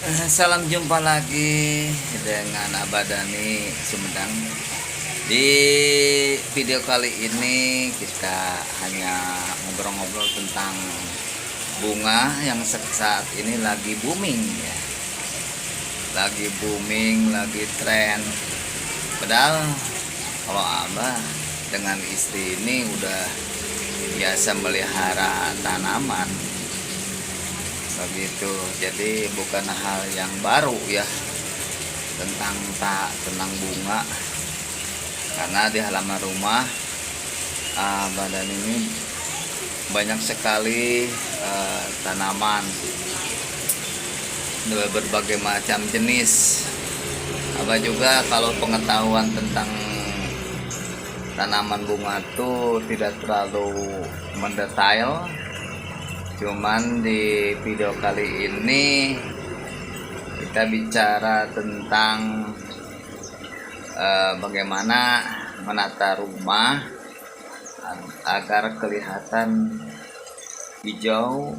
Salam jumpa lagi dengan Abah Dani Sumedang. Di video kali ini kita hanya ngobrol-ngobrol tentang bunga yang saat ini lagi booming ya. Lagi booming, lagi tren. Padahal kalau Abah dengan istri ini udah biasa melihara tanaman begitu, jadi bukan hal yang baru ya tentang bunga, karena di halaman rumah badan ini banyak sekali tanaman berbagai macam jenis. Abah juga kalau pengetahuan tentang tanaman bunga itu tidak terlalu mendetail. Cuman di video kali ini kita bicara tentang bagaimana menata rumah agar kelihatan hijau,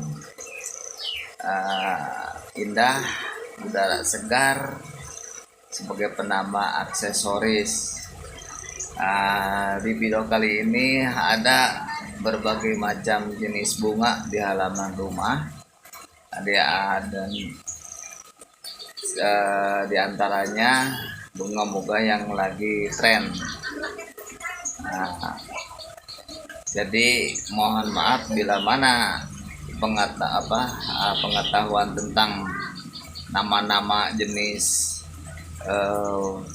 indah, udara segar sebagai penambah aksesoris. Di video kali ini ada berbagai macam jenis bunga di halaman rumah. Dan di antaranya bunga-bunga yang lagi tren. Jadi mohon maaf bila mana pengetahuan tentang nama-nama jenis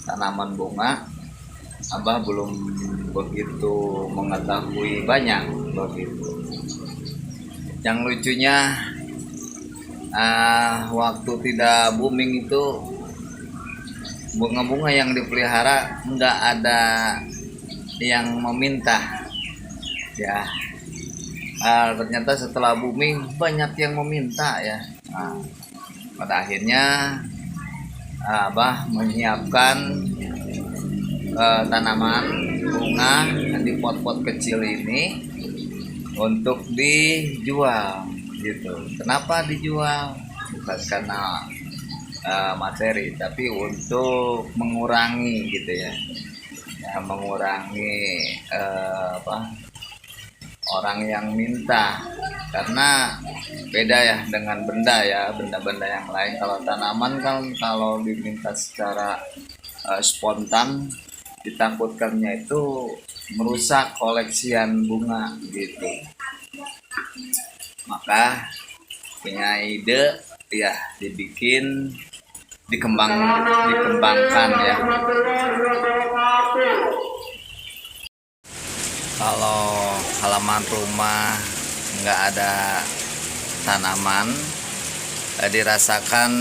tanaman bunga Abah belum begitu mengetahui banyak begitu. Yang lucunya waktu tidak booming itu bunga-bunga yang dipelihara nggak ada yang meminta ya. Ternyata setelah booming banyak yang meminta ya. Pada akhirnya Abah menyiapkan tanaman bunga di pot-pot kecil ini untuk dijual gitu. Kenapa dijual? Bukan karena materi, tapi untuk mengurangi gitu ya, mengurangi orang yang minta. Karena beda ya dengan benda-benda yang lain. Kalau tanaman kan kalau diminta secara spontan, ditakutkannya itu merusak koleksian bunga gitu. Maka punya ide ya dikembangkan ya. Kalau halaman rumah nggak ada tanaman, dirasakan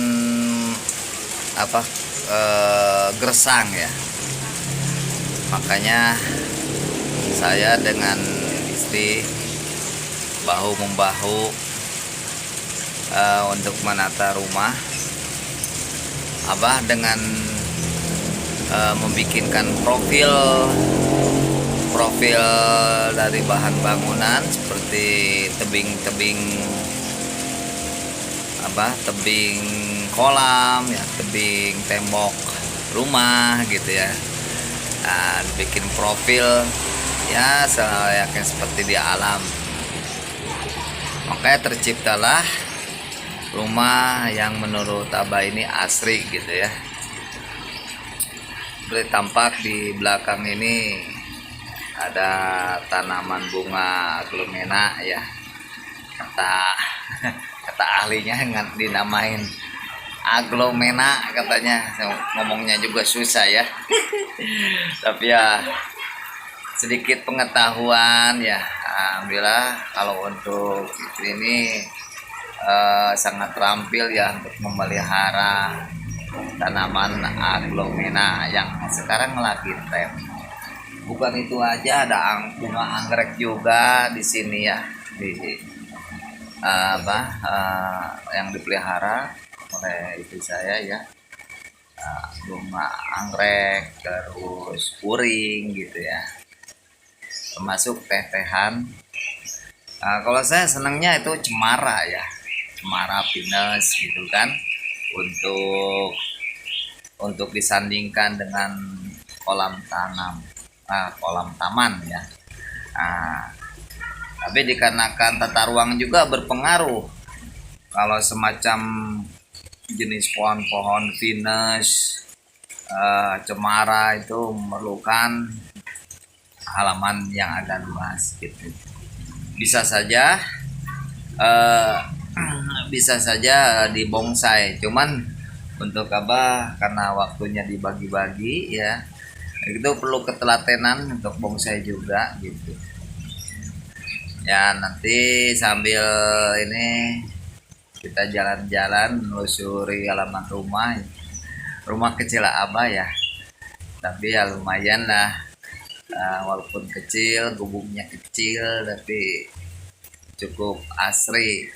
gersang ya. Makanya saya dengan istri bahu membahu untuk menata rumah. Abah dengan membikinkan profil dari bahan bangunan seperti tebing kolam ya, tebing tembok rumah gitu ya. Bikin profil ya selayaknya seperti di alam. Makanya terciptalah rumah yang menurut Abah ini asri gitu ya. Seperti tampak di belakang ini ada tanaman bunga aglomena ya. Kata ahlinya dinamain aglomena katanya, ngomongnya juga susah ya. Tapi ya sedikit pengetahuan ya, alhamdulillah kalau untuk ini sangat terampil ya untuk memelihara tanaman aglomena yang sekarang lagi tren. Bukan itu aja, ada bunga anggrek juga di sini ya, yang dipelihara oleh istri saya ya. Bunga anggrek, terus puring gitu ya, termasuk teh-tehan. Kalau saya senangnya itu cemara ya, cemara pinus gitu kan. untuk disandingkan dengan kolam kolam taman ya. Nah, tapi dikarenakan tata ruang juga berpengaruh. Kalau semacam jenis pohon-pohon pinus, cemara itu memerlukan halaman yang agak luas gitu. Bisa saja dibonsai, cuman untuk karena waktunya dibagi-bagi ya, itu perlu ketelatenan untuk bonsai juga gitu ya. Nanti sambil ini kita jalan-jalan menelusuri halaman rumah kecil Abah ya, tapi ya lumayan lah. Walaupun kecil, gubuknya kecil, tapi cukup asri.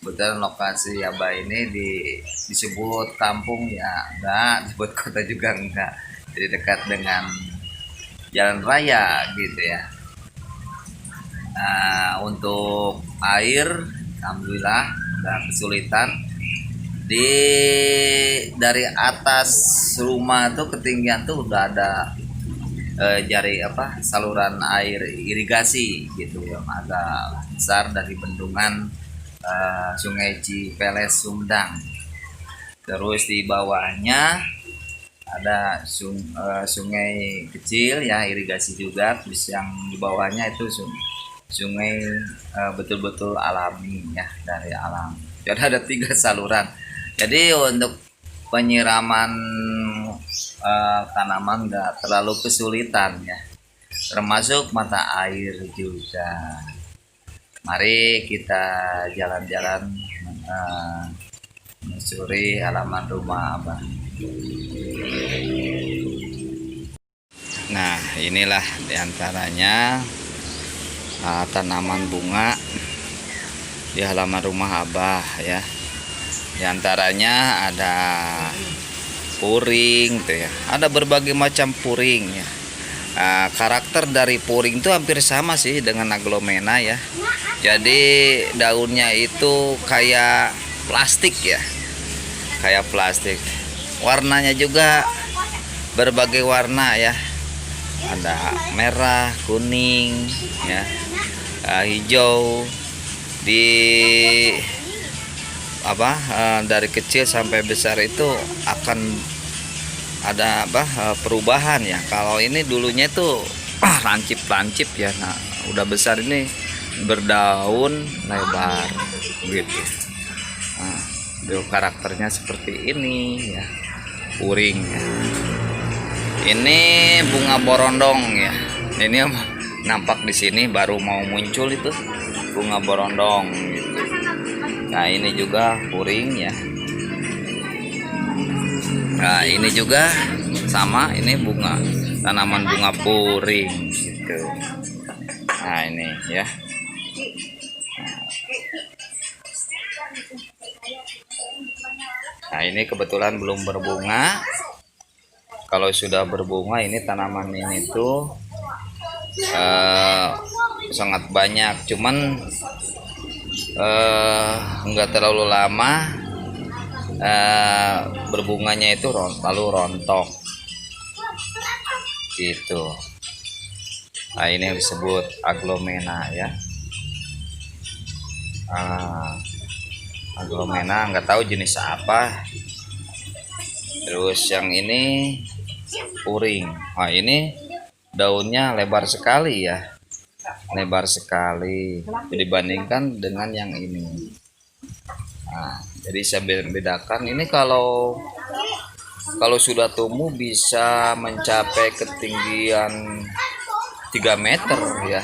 Kebetulan lokasi Abah ini disebut kampung ya enggak, disebut kota juga enggak, jadi dekat dengan jalan raya gitu ya. Untuk air alhamdulillah udah kesulitan. Dari atas rumah tuh ketinggian tuh udah ada saluran air irigasi gitu yang agak besar dari bendungan Sungai Cipeles Sumedang. Terus di bawahnya ada sungai kecil ya, irigasi juga. Terus yang di bawahnya itu sungai betul-betul alami ya, dari alam. Jadi ada 3 saluran. Jadi untuk penyiraman tanaman nggak terlalu kesulitan ya, termasuk mata air juga. Mari kita jalan-jalan menyusuri halaman rumah Abah. Nah, inilah diantaranya tanaman bunga di halaman rumah Abah ya. Diantaranya ada puring tuh ya, ada berbagai macam puring ya. Karakter dari puring itu hampir sama sih dengan aglomena ya. Jadi daunnya itu kayak plastik ya, kayak plastik. Warnanya juga berbagai warna ya, ada merah, kuning ya, hijau. Dari kecil sampai besar itu akan ada perubahan ya. Kalau ini dulunya itu lancip-lancip ya, nah udah besar ini berdaun lebar gitu. Nah, itu karakternya seperti ini ya, puring ya. Ini bunga borondong ya, ini nampak di sini baru mau muncul itu bunga borondong gitu. Nah ini juga puring ya. Nah ini juga sama, ini tanaman bunga puring gitu. Nah ini ya. Nah ini kebetulan belum berbunga. Kalau sudah berbunga ini tanaman ini tuh sangat banyak, cuman enggak terlalu lama berbunganya itu lalu rontok gitu. Nah ini yang disebut aglomena ya. Aglomena nggak tahu jenis apa. Terus yang ini puring. Nah ini daunnya lebar sekali ya, lebar sekali dibandingkan dengan yang ini. Nah, jadi saya bedakan ini kalau sudah tumbuh bisa mencapai ketinggian 3 meter ya,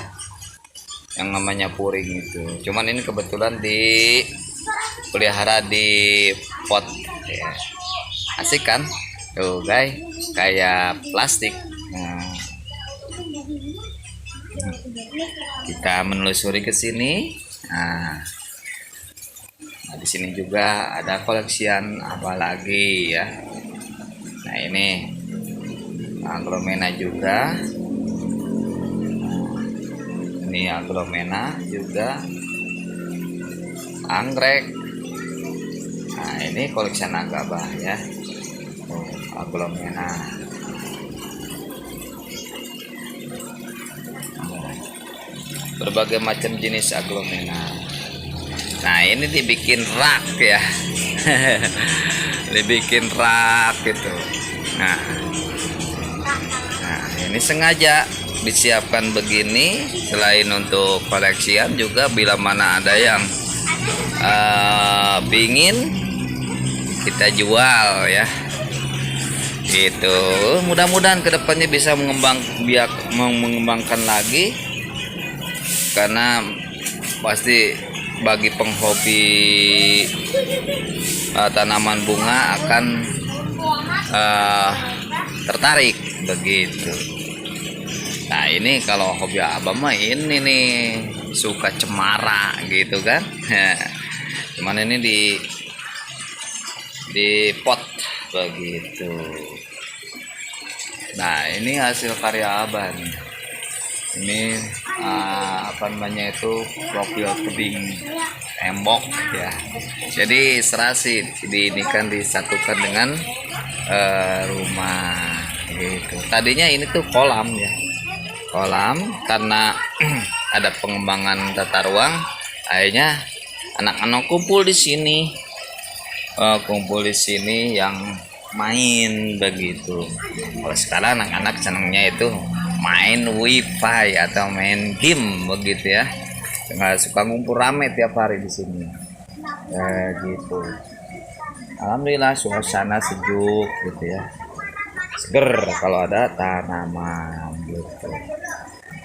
yang namanya puring itu. Cuman ini kebetulan dipelihara di pot ya. Asik kan tuh guys, kayak plastik. Nah, kita menelusuri ke sini. Nah, di sini juga ada koleksian apa lagi ya. Nah ini aglomena juga. Ini aglomena juga, anggrek. Nah, ini koleksi agabah ya. Oh, aglomena. Berbagai macam jenis aglomena. Nah, ini dibikin rak ya. Dibikin rak gitu. Nah, ini sengaja disiapkan begini selain untuk koleksian, juga bila mana ada yang pingin kita jual ya gitu. Mudah-mudahan kedepannya bisa mengembangkan lagi, karena pasti bagi penghobi tanaman bunga akan tertarik begitu. Nah, ini kalau hobi abah mah ini nih suka cemara gitu kan. Cuman ini di pot begitu. Nah, ini hasil karya abah nih. Ini apa namanya itu, profil tebing tembok ya. Jadi serasi ini kan disatukan dengan rumah gitu. Tadinya ini tuh kolam ya. Kolam, karena ada pengembangan tata ruang, akhirnya anak-anak kumpul di sini. Kumpul di sini yang main begitu. Kalau sekarang anak-anak senangnya itu main wifi atau main game begitu ya. Nggak suka ngumpul rame tiap hari di sini. Gitu. Alhamdulillah suasana sejuk gitu ya. Seger kalau ada tanaman gitu.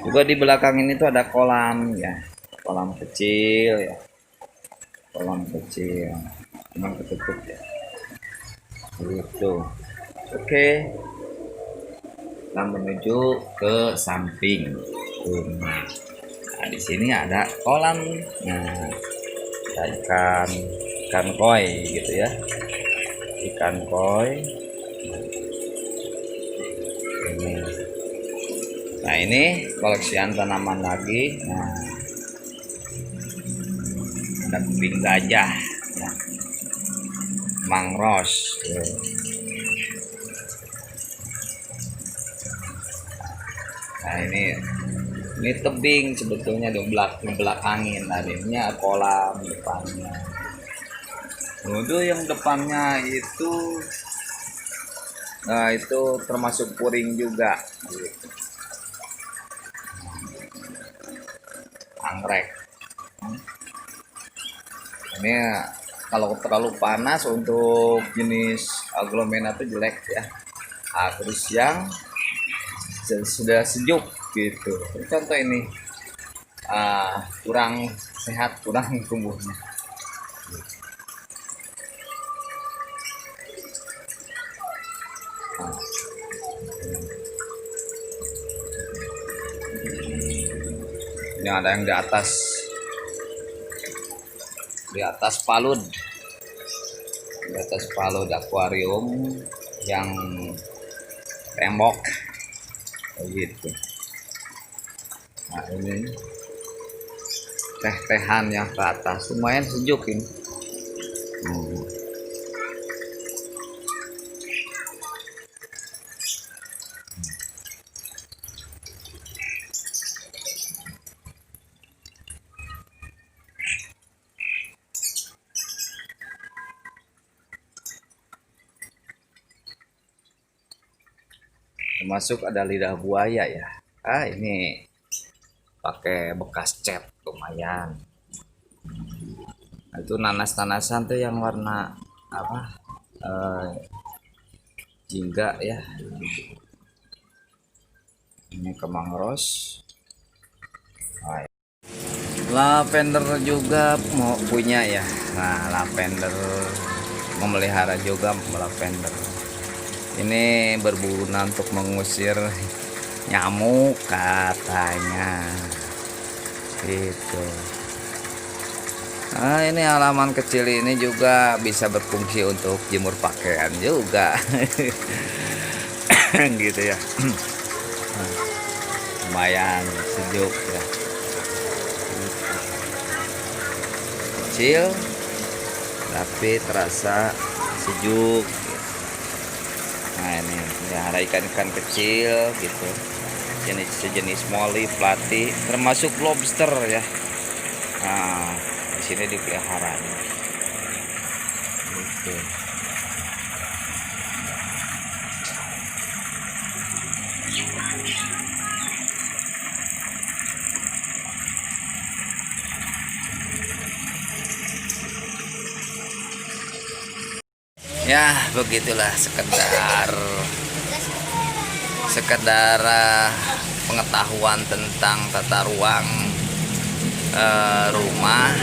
Juga di belakang ini tuh ada kolam ya. Kolam kecil ya. Kolam kecil. Memang ketutup ya. Gitu. Oke. Kita menuju ke samping rumah. Nah, di sini ada kolam. Nah, ikan koi gitu ya. Ikan koi. Nah, ini koleksian tanaman lagi. Nah, ada kuping gajah ya. Mangros ya. Nah, ini tebing sebetulnya di belakangin. Nah, ini kolam depannya. Untuk yang depannya itu, nah itu termasuk puring juga gitu. Anggrek. Ini kalau terlalu panas untuk jenis aglomena itu jelek ya. Terus yang sudah sejuk gitu. Contoh ini kurang sehat, kurang tumbuhnya. Ini ada yang di atas palud, akuarium yang tembok begitu. Nah, ini teh-tehan yang ke atas lumayan sejuk ini. Termasuk ada lidah buaya ya. Ini pakai bekas cat lumayan. Nah, itu nanas-nanasan tuh yang warna apa, jingga ya. Ini kemang ros. Lavender juga mau punya ya. Nah, lavender memelihara juga lavender. Ini berguna untuk mengusir nyamuk katanya gitu. Nah, ini halaman kecil ini juga bisa berfungsi untuk jemur pakaian juga. Gitu ya. Lumayan sejuk ya. Kecil tapi terasa sejuk. Nah ini ya, ada ikan-ikan kecil gitu, sejenis molly, platy, termasuk lobster ya. Nah di sini dipelihara gitu. Ya begitulah sekedar pengetahuan tentang tata ruang rumah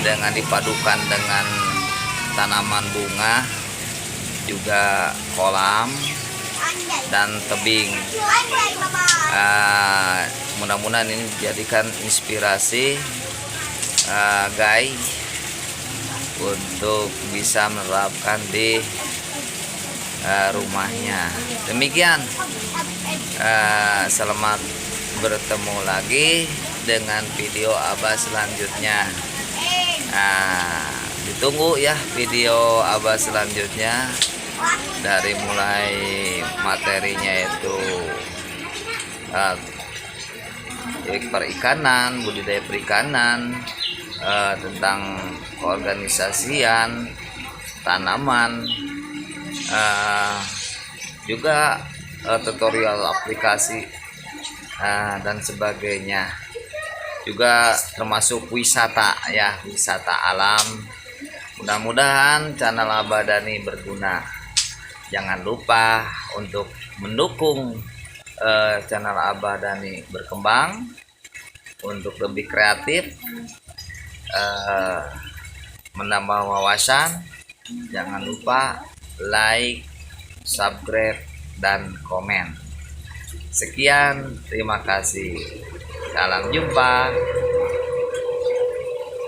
dengan dipadukan dengan tanaman bunga, juga kolam dan tebing. Mudah-mudahan ini dijadikan inspirasi guys untuk bisa menerapkan di rumahnya. Demikian, selamat bertemu lagi dengan video Abah selanjutnya. Ditunggu ya video Abah selanjutnya, dari mulai materinya itu perikanan, budidaya perikanan, tentang keorganisasian tanaman, juga tutorial aplikasi dan sebagainya, juga termasuk wisata ya, wisata alam. Mudah-mudahan channel Abah Dhani berguna. Jangan lupa untuk mendukung channel Abah Dhani berkembang untuk lebih kreatif, menambah wawasan. Jangan lupa like, subscribe, dan komen. Sekian, terima kasih. Salam jumpa.